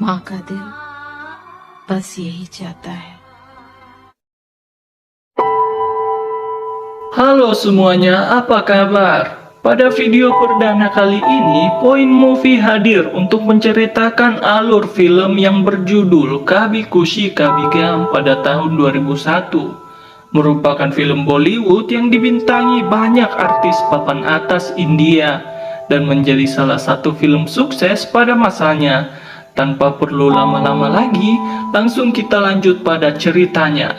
माँ का दिल बस यही चाहता है। Halo semuanya, apa kabar? Pada video perdana kali ini, Point Movie hadir untuk menceritakan alur film yang berjudul Kabhi Khushi Kabhie Gham pada tahun 2001. Merupakan film Bollywood yang dibintangi banyak artis papan atas India dan menjadi salah satu film sukses pada masanya. Tanpa perlu lama-lama lagi, langsung kita lanjut pada ceritanya.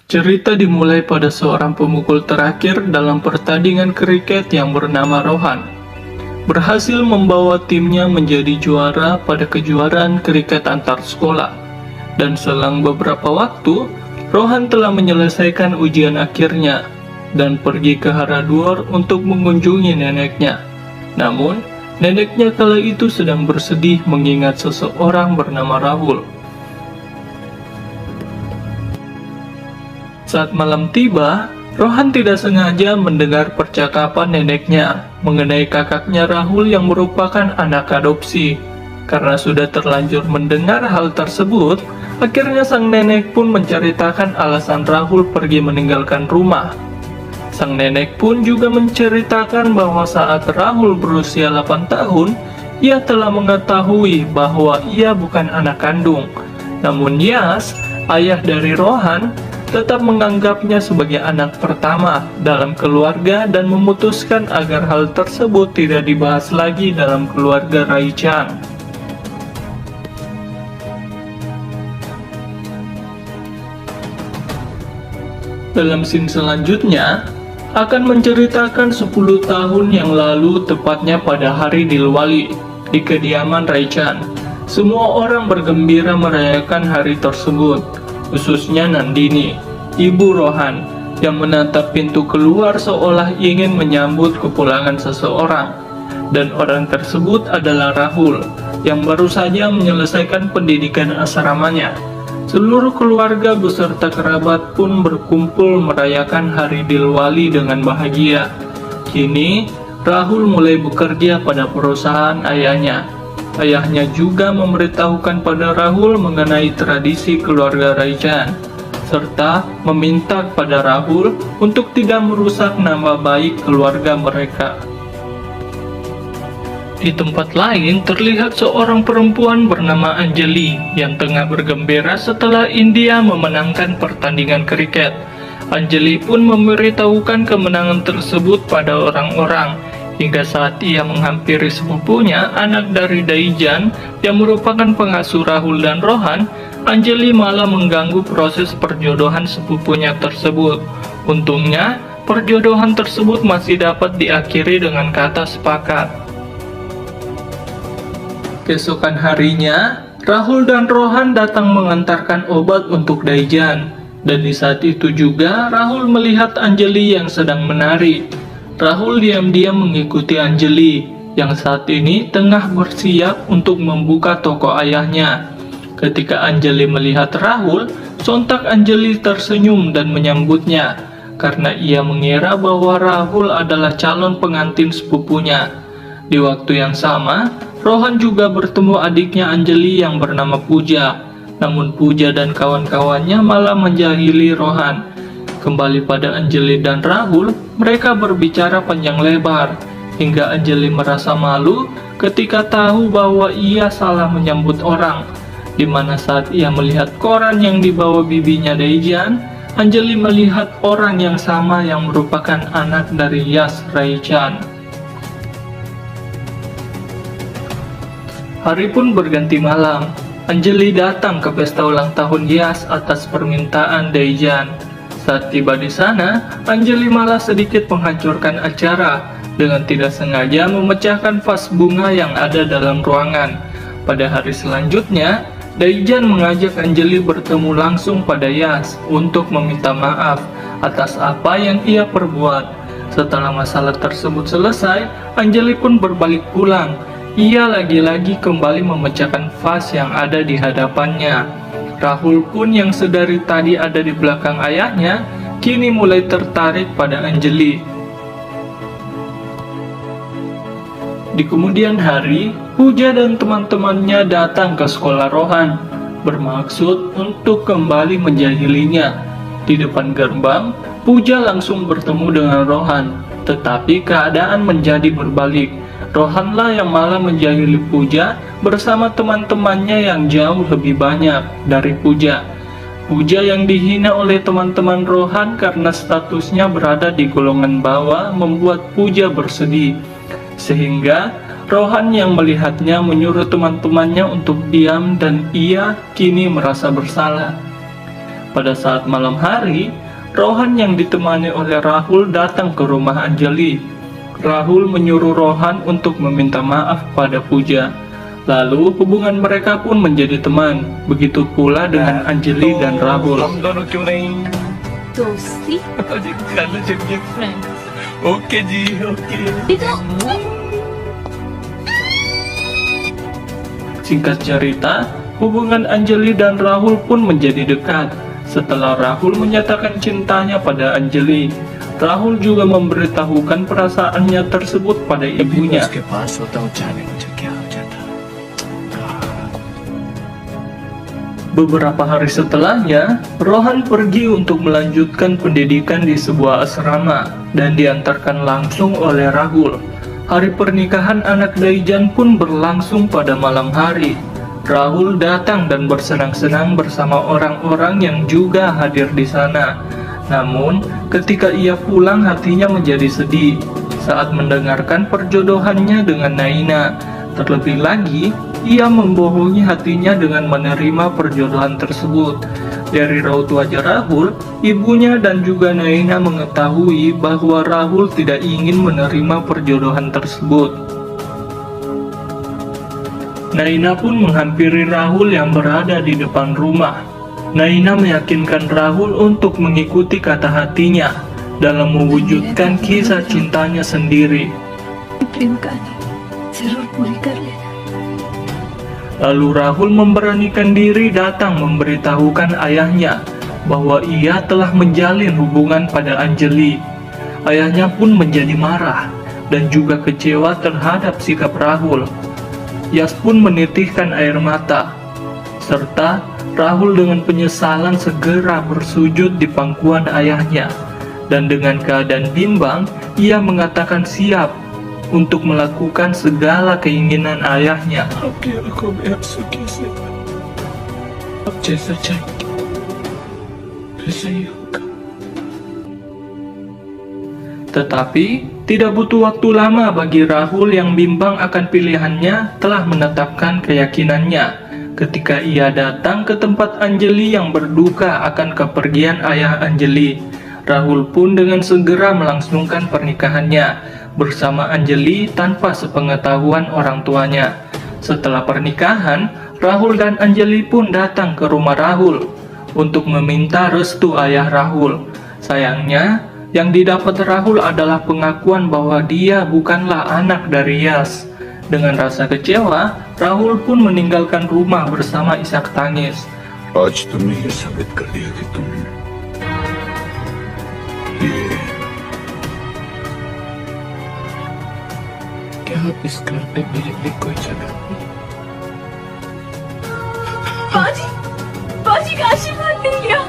Cerita dimulai pada seorang pemukul terakhir dalam pertandingan kriket yang bernama Rohan. Berhasil membawa timnya menjadi juara pada kejuaraan kriket antar sekolah. Dan selang beberapa waktu, Rohan telah menyelesaikan ujian akhirnya dan pergi ke Haridwar untuk mengunjungi neneknya. Namun, neneknya kala itu sedang bersedih mengingat seseorang bernama Rahul. Saat malam tiba, Rohan tidak sengaja mendengar percakapan neneknya mengenai kakaknya Rahul yang merupakan anak adopsi. Karena sudah terlanjur mendengar hal tersebut, akhirnya sang nenek pun menceritakan alasan Rahul pergi meninggalkan rumah. Sang nenek pun juga menceritakan bahwa saat Rahul berusia 8 tahun, ia telah mengetahui bahwa ia bukan anak kandung. Namun Yas, ayah dari Rohan, tetap menganggapnya sebagai anak pertama dalam keluarga dan memutuskan agar hal tersebut tidak dibahas lagi dalam keluarga Rai Chan. Dalam scene selanjutnya akan menceritakan 10 tahun yang lalu, tepatnya pada hari Dilwali di kediaman Rai Chan. Semua orang bergembira merayakan hari tersebut, khususnya Nandini, ibu Rohan, yang menatap pintu keluar seolah ingin menyambut kepulangan seseorang. Dan orang tersebut adalah Rahul, yang baru saja menyelesaikan pendidikan asramanya. Seluruh keluarga beserta kerabat pun berkumpul merayakan hari Dilwali dengan bahagia. Kini, Rahul mulai bekerja pada perusahaan ayahnya. Ayahnya juga memberitahukan pada Rahul mengenai tradisi keluarga Rai Chan, serta meminta kepada Rahul untuk tidak merusak nama baik keluarga mereka. Di tempat lain terlihat seorang perempuan bernama Anjali yang tengah bergembira setelah India memenangkan pertandingan kriket. Anjali pun memberitahukan kemenangan tersebut pada orang-orang. Hingga saat ia menghampiri sepupunya, anak dari Daijan, yang merupakan pengasuh Rahul dan Rohan, Anjali malah mengganggu proses perjodohan sepupunya tersebut. Untungnya, perjodohan tersebut masih dapat diakhiri dengan kata sepakat. Keesokan harinya, Rahul dan Rohan datang mengantarkan obat untuk Daijan. Dan di saat itu juga, Rahul melihat Anjali yang sedang menari. Rahul diam-diam mengikuti Anjali yang saat ini tengah bersiap untuk membuka toko ayahnya. Ketika Anjali melihat Rahul, sontak Anjali tersenyum dan menyambutnya karena ia mengira bahwa Rahul adalah calon pengantin sepupunya. Di waktu yang sama, Rohan juga bertemu adiknya Anjali yang bernama Pooja. Namun Pooja dan kawan-kawannya malah menjahili Rohan. Kembali pada Anjali dan Rahul, mereka berbicara panjang lebar, hingga Anjali merasa malu ketika tahu bahwa ia salah menyambut orang, di mana saat ia melihat koran yang dibawa bibinya Daijan, Anjali melihat orang yang sama yang merupakan anak dari Yas Rai Chan. Hari pun berganti malam. Anjali datang ke pesta ulang tahun Yas atas permintaan Daijan. Saat tiba di sana, Anjali malah sedikit menghancurkan acara dengan tidak sengaja memecahkan vas bunga yang ada dalam ruangan. Pada hari selanjutnya, Daijan mengajak Anjali bertemu langsung pada Yas untuk meminta maaf atas apa yang ia perbuat. Setelah masalah tersebut selesai, Anjali pun berbalik pulang. Ia lagi-lagi kembali memecahkan vas yang ada di hadapannya. Rahul pun yang sedari tadi ada di belakang ayahnya, kini mulai tertarik pada Anjali. Di kemudian hari, Pooja dan teman-temannya datang ke sekolah Rohan, bermaksud untuk kembali menjahilinya. Di depan gerbang, Pooja langsung bertemu dengan Rohan, tetapi keadaan menjadi berbalik. Rohanlah yang malah menjahili Pooja bersama teman-temannya yang jauh lebih banyak dari Pooja. Pooja yang dihina oleh teman-teman Rohan karena statusnya berada di golongan bawah membuat Pooja bersedih. Sehingga Rohan yang melihatnya menyuruh teman-temannya untuk diam dan ia kini merasa bersalah. Pada saat malam hari, Rohan yang ditemani oleh Rahul datang ke rumah Anjali. Rahul menyuruh Rohan untuk meminta maaf pada Pooja. Lalu hubungan mereka pun menjadi teman. Begitu pula dengan Anjali dan Rahul. दोस्ती friend okay जी okay. itu Singkat cerita, hubungan Anjali dan Rahul pun menjadi dekat. Setelah Rahul menyatakan cintanya pada Anjali, Rahul juga memberitahukan perasaannya tersebut pada ibunya. उसके पास होता हूँ जाने मुझे क्या हो जाता। Beberapa hari setelahnya, Rohan pergi untuk melanjutkan pendidikan di sebuah asrama dan diantarkan langsung oleh Rahul. Hari pernikahan anak Daijan pun berlangsung pada malam hari. Rahul datang dan bersenang-senang bersama orang-orang yang juga hadir di sana. Namun, ketika ia pulang hatinya menjadi sedih saat mendengarkan perjodohannya dengan Naina. Terlebih lagi, ia membohongi hatinya dengan menerima perjodohan tersebut. Dari raut wajah Rahul, ibunya dan juga Naina mengetahui bahwa Rahul tidak ingin menerima perjodohan tersebut. Naina pun menghampiri Rahul yang berada di depan rumah. Naina meyakinkan Rahul untuk mengikuti kata hatinya dalam mewujudkan kisah cintanya sendiri. प्रेम कहानी जरूर पूरी कर लेना। Lalu Rahul memberanikan diri datang memberitahukan ayahnya bahwa ia telah menjalin hubungan pada Anjali. Ayahnya pun menjadi marah dan juga kecewa terhadap sikap Rahul. Yas pun menitihkan air mata, serta Rahul dengan penyesalan segera bersujud di pangkuan ayahnya. Dan dengan keadaan bimbang, ia mengatakan siap untuk melakukan segala keinginan ayahnya. आपकी आंखों में आंसू कैसे? अब जैसा चाहेंगे वैसा ही होगा। Tetapi, tidak butuh waktu lama bagi Rahul yang bimbang akan pilihannya telah menetapkan keyakinannya. Ketika ia datang ke tempat Anjali yang berduka akan kepergian ayah Anjali, Rahul pun dengan segera melangsungkan pernikahannya bersama Anjali tanpa sepengetahuan orang tuanya. Setelah pernikahan, Rahul dan Anjali pun datang ke rumah Rahul untuk meminta restu ayah Rahul. Sayangnya, yang didapat Rahul adalah pengakuan bahwa dia bukanlah anak dari Yas. Dengan rasa kecewa, Rahul pun meninggalkan rumah bersama isak tangis. आज तुमने ये साबित कर दिया कि तुम ये क्या आप इस घर में मेरे लिए कोई जगह नहीं? बाजी बाजी का आशीर्वाद नहीं लिया।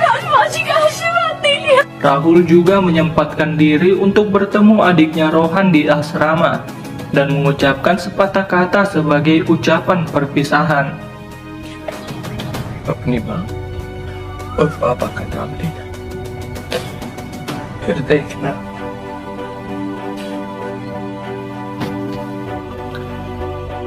राहुल बाजी का आशीर्वाद नहीं लिया। Rahul juga menyempatkan diri untuk bertemu adiknya Rohan di asrama dan mengucapkan sepatah kata sebagai ucapan perpisahan. अपनी माँ और पापा का नाम लेना, फिर देखना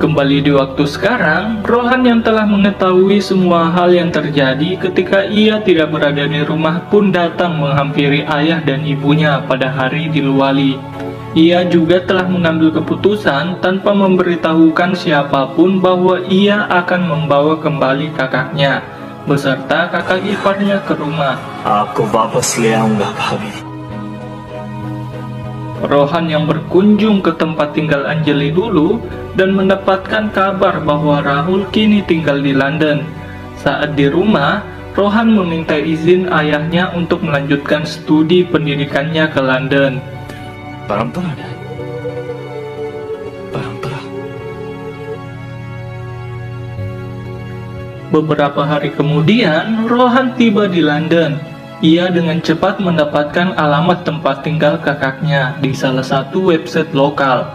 Kembali di waktu sekarang, Rohan yang telah mengetahui semua hal yang terjadi ketika ia tidak berada di rumah pun datang menghampiri ayah dan ibunya pada hari Dilwali. Ia juga telah mengambil keputusan tanpa memberitahukan siapapun bahwa ia akan membawa kembali kakaknya beserta kakak iparnya ke rumah. आपको वापस ले आऊंगा भाभी। Rohan yang berkunjung ke tempat tinggal Anjali dulu dan mendapatkan kabar bahwa Rahul kini tinggal di London. Saat di rumah, Rohan meminta izin ayahnya untuk melanjutkan studi pendidikannya ke London. परंपरा है, परंपरा। Beberapa hari kemudian, Rohan tiba di London. Ia dengan cepat mendapatkan alamat tempat tinggal kakaknya di salah satu website lokal.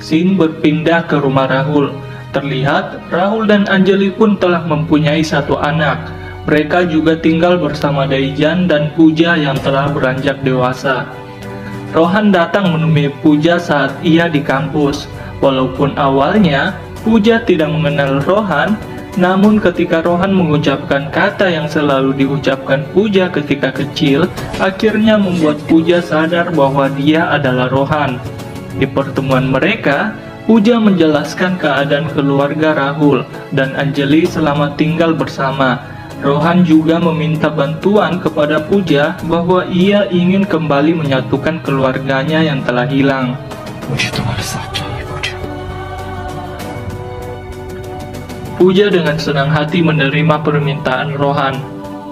Scene berpindah ke rumah Rahul. Terlihat, Rahul dan Anjali pun telah mempunyai satu anak. Mereka juga tinggal bersama Daijan dan Pooja yang telah beranjak dewasa. Rohan datang menemui Pooja saat ia di kampus. Walaupun awalnya Pooja tidak mengenal Rohan, namun ketika Rohan mengucapkan kata yang selalu diucapkan Pooja ketika kecil, akhirnya membuat Pooja sadar bahwa dia adalah Rohan. Di pertemuan mereka, Pooja menjelaskan keadaan keluarga Rahul dan Anjali selama tinggal bersama. Rohan juga meminta bantuan kepada Pooja bahwa ia ingin kembali menyatukan keluarganya yang telah hilang. मुझे तुम्हारे साथ चाहिए पूजा। Pooja dengan senang hati menerima permintaan Rohan.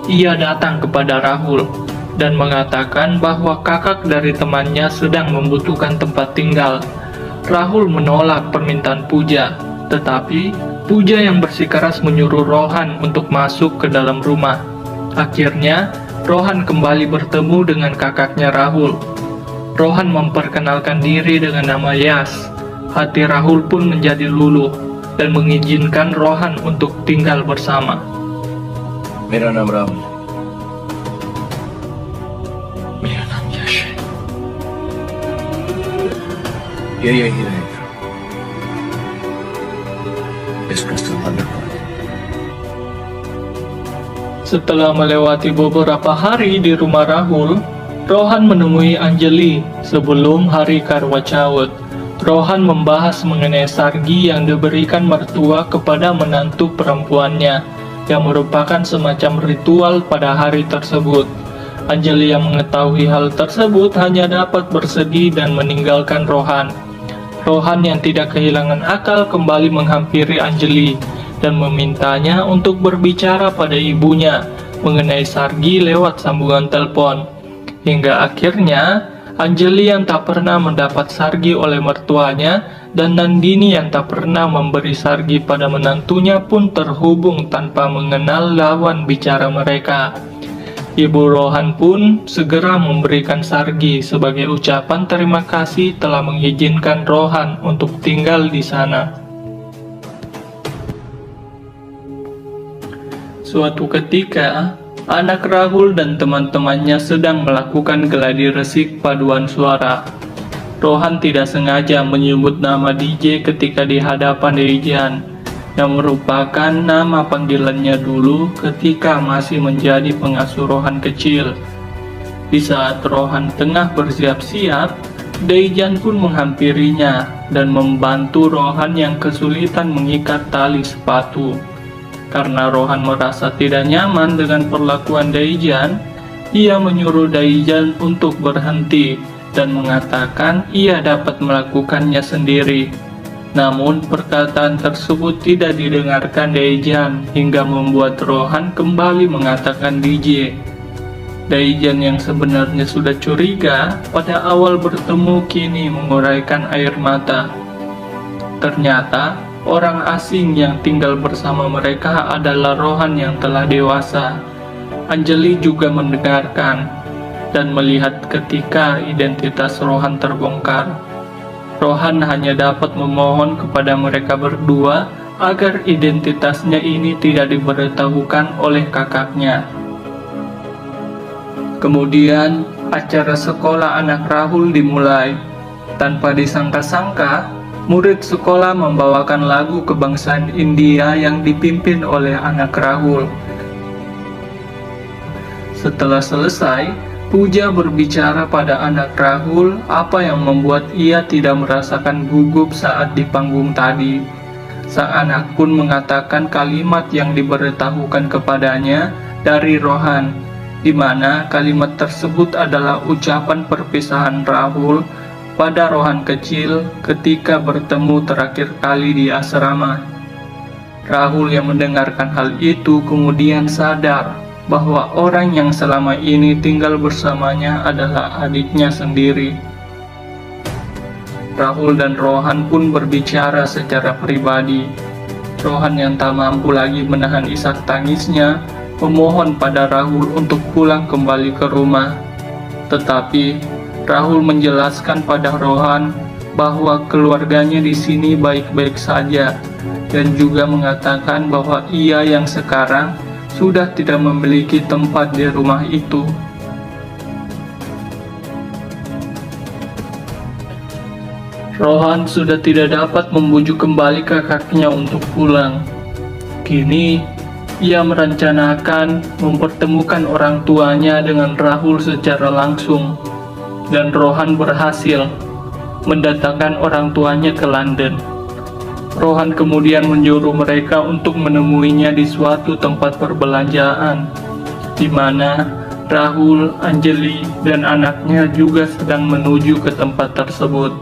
Ia datang kepada Rahul dan mengatakan bahwa kakak dari temannya sedang membutuhkan tempat tinggal. Rahul menolak permintaan Pooja, tetapi Pooja yang bersikeras menyuruh Rohan untuk masuk ke dalam rumah. Akhirnya, Rohan kembali bertemu dengan kakaknya Rahul. Rohan memperkenalkan diri dengan nama Yas. Hati Rahul pun menjadi luluh dan mengizinkan Rohan untuk tinggal bersama. मेरा नाम राहुल, मेरा नाम यश है। ये यही रहेगा इस crystal underworld. Setelah melewati beberapa hari di rumah Rahul, Rohan menemui Anjali sebelum hari Karwa Chauth. Rohan membahas mengenai sargi yang diberikan mertua kepada menantu perempuannya, yang merupakan semacam ritual pada hari tersebut. Anjali yang mengetahui hal tersebut hanya dapat bersedih dan meninggalkan Rohan. Rohan yang tidak kehilangan akal kembali menghampiri Anjali dan memintanya untuk berbicara pada ibunya mengenai sargi lewat sambungan telepon. Hingga akhirnya, Anjali yang tak pernah mendapat sargi oleh mertuanya dan Nandini yang tak pernah memberi sargi pada menantunya pun terhubung tanpa mengenal lawan bicara mereka. Ibu Rohan pun segera memberikan sargi sebagai ucapan terima kasih telah mengizinkan Rohan untuk tinggal di sana. Suatu ketika, anak Rahul dan teman-temannya sedang melakukan geladi resik paduan suara. Rohan tidak sengaja menyebut nama DJ ketika di hadapan Daijan, yang merupakan nama panggilannya dulu ketika masih menjadi pengasuh Rohan kecil. Di saat Rohan tengah bersiap-siap, Daijan pun menghampirinya dan membantu Rohan yang kesulitan mengikat tali sepatu. Karena Rohan merasa tidak nyaman dengan perlakuan Daijan, ia menyuruh Daijan untuk berhenti dan mengatakan ia dapat melakukannya sendiri. Namun perkataan tersebut tidak didengarkan Daijan hingga membuat Rohan kembali mengatakan DJ. Daijan yang sebenarnya sudah curiga pada awal bertemu kini menguraikan air mata. Ternyata orang asing yang tinggal bersama mereka adalah Rohan yang telah dewasa. Anjali juga mendengarkan dan melihat ketika identitas Rohan terbongkar. Rohan hanya dapat memohon kepada mereka berdua agar identitasnya ini tidak diberitahukan oleh kakaknya. Kemudian, acara sekolah anak Rahul dimulai. Tanpa disangka-sangka, murid sekolah membawakan lagu kebangsaan India yang dipimpin oleh anak Rahul. Setelah selesai, Puja berbicara pada anak Rahul apa yang membuat ia tidak merasakan gugup saat di panggung tadi. Sang anak pun mengatakan kalimat yang diberitahukan kepadanya dari Rohan, di mana kalimat tersebut adalah ucapan perpisahan Rahul pada Rohan kecil ketika bertemu terakhir kali di asrama. Rahul yang mendengarkan hal itu kemudian sadar bahwa orang yang selama ini tinggal bersamanya adalah adiknya sendiri. Rahul dan Rohan pun berbicara secara pribadi. Rohan yang tak mampu lagi menahan isak tangisnya memohon pada Rahul untuk pulang kembali ke rumah. Tetapi Rahul menjelaskan pada Rohan bahwa keluarganya di sini baik-baik saja dan juga mengatakan bahwa ia yang sekarang sudah tidak memiliki tempat di rumah itu. Rohan sudah tidak dapat membujuk kembali kakaknya untuk pulang. Kini, ia merencanakan mempertemukan orang tuanya dengan Rahul secara langsung, dan Rohan berhasil mendatangkan orang tuanya ke London. Rohan kemudian menyuruh mereka untuk menemuinya di suatu tempat perbelanjaan, di mana Rahul, Anjali, dan anaknya juga sedang menuju ke tempat tersebut.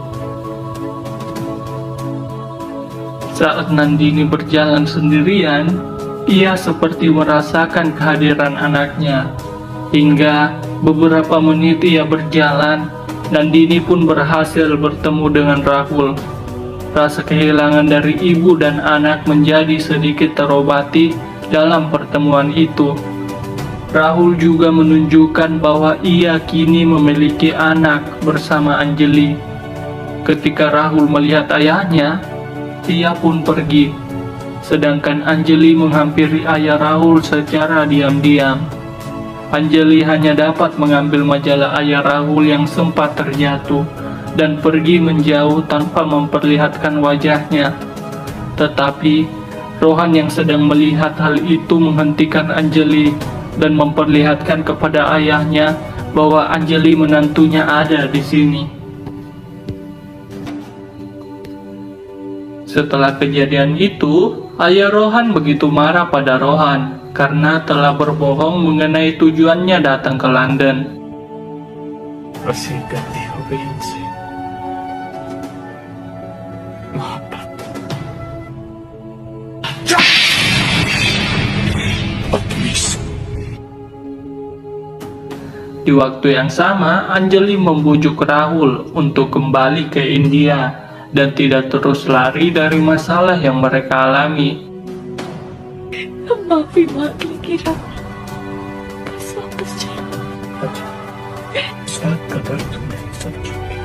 Saat Nandini berjalan sendirian, ia seperti merasakan kehadiran anaknya. Hingga beberapa menit ia berjalan, Nandini pun berhasil bertemu dengan Rahul. Rasa kehilangan dari ibu dan anak menjadi sedikit terobati dalam pertemuan itu. Rahul juga menunjukkan bahwa ia kini memiliki anak bersama Anjali. Ketika Rahul melihat ayahnya, ia pun pergi. Sedangkan Anjali menghampiri ayah Rahul secara diam-diam. Anjali hanya dapat mengambil majalah ayah Rahul yang sempat terjatuh dan pergi menjauh tanpa memperlihatkan wajahnya. Tetapi Rohan yang sedang melihat hal itu menghentikan Anjali dan memperlihatkan kepada ayahnya bahwa Anjali menantunya ada di sini. Setelah kejadian itu, ayah Rohan begitu marah pada Rohan karena telah berbohong mengenai tujuannya datang ke London. वसीयत गलती हो गई उनसे। मोहब्बत और please Di waktu yang sama, Anjali membujuk Rahul untuk kembali ke India dan tidak terus lari dari masalah yang mereka alami. माफी मांग लेगी राहुल, बस वापस चलो। अच्छा साथ का दर्द तुम नहीं समझोगे।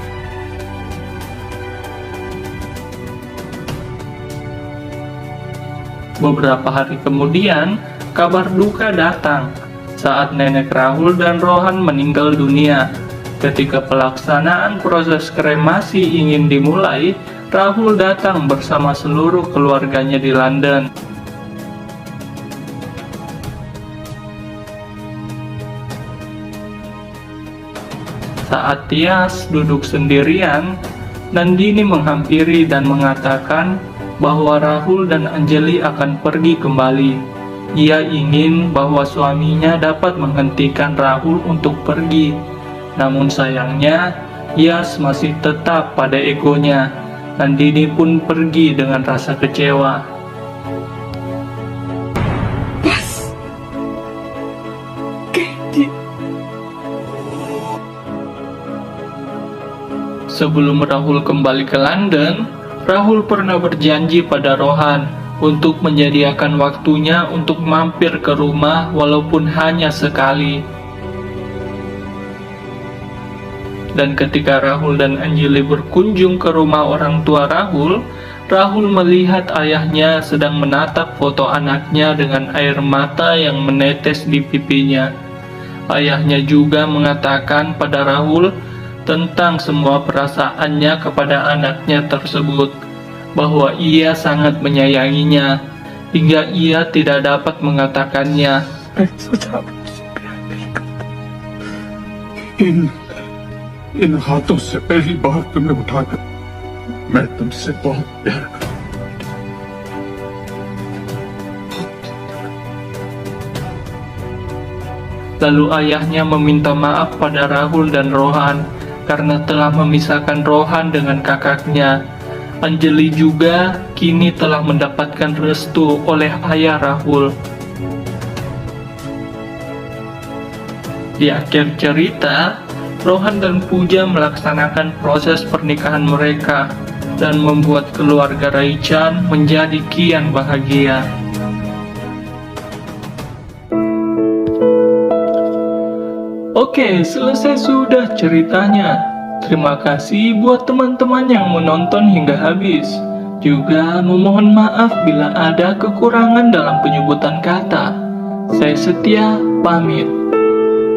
Beberapa hari kemudian, kabar duka datang saat nenek Rahul dan Rohan meninggal dunia. Ketika pelaksanaan proses kremasi ingin dimulai, Rahul datang bersama seluruh keluarganya di London. Saat Tias duduk sendirian, Nandini menghampiri dan mengatakan bahwa Rahul dan Anjali akan pergi kembali. Ia ingin bahwa suaminya dapat menghentikan Rahul untuk pergi. Namun sayangnya, Tias masih tetap pada egonya. Nandini pun pergi dengan rasa kecewa. बस कहती Sebelum Rahul kembali ke London, Rahul pernah berjanji pada Rohan untuk menyediakan waktunya untuk mampir ke rumah walaupun hanya sekali. Dan ketika Rahul dan Anjali berkunjung ke rumah orang tua Rahul, Rahul melihat ayahnya sedang menatap foto anaknya dengan air mata yang menetes di pipinya. Ayahnya juga mengatakan pada Rahul tentang semua perasaannya kepada anaknya tersebut, bahwa ia sangat menyayanginya, hingga ia tidak dapat mengatakannya. मैं सजा मुझसे प्यार नहीं करता। इन इन हाथों से पहली बार तुम्हें उठाकर मैं तुमसे बहुत प्यार करता हूं। Lalu ayahnya meminta maaf pada Rahul dan Rohan karena telah memisahkan Rohan dengan kakaknya. Anjali juga kini telah mendapatkan restu oleh ayah Rahul. Di akhir cerita, Rohan dan Pooja melaksanakan proses pernikahan mereka dan membuat keluarga Rai-chan menjadi kian bahagia. Oke, selesai sudah ceritanya. Terima kasih buat teman-teman yang menonton hingga habis. Juga memohon maaf bila ada kekurangan dalam penyebutan kata. Saya Setia, pamit.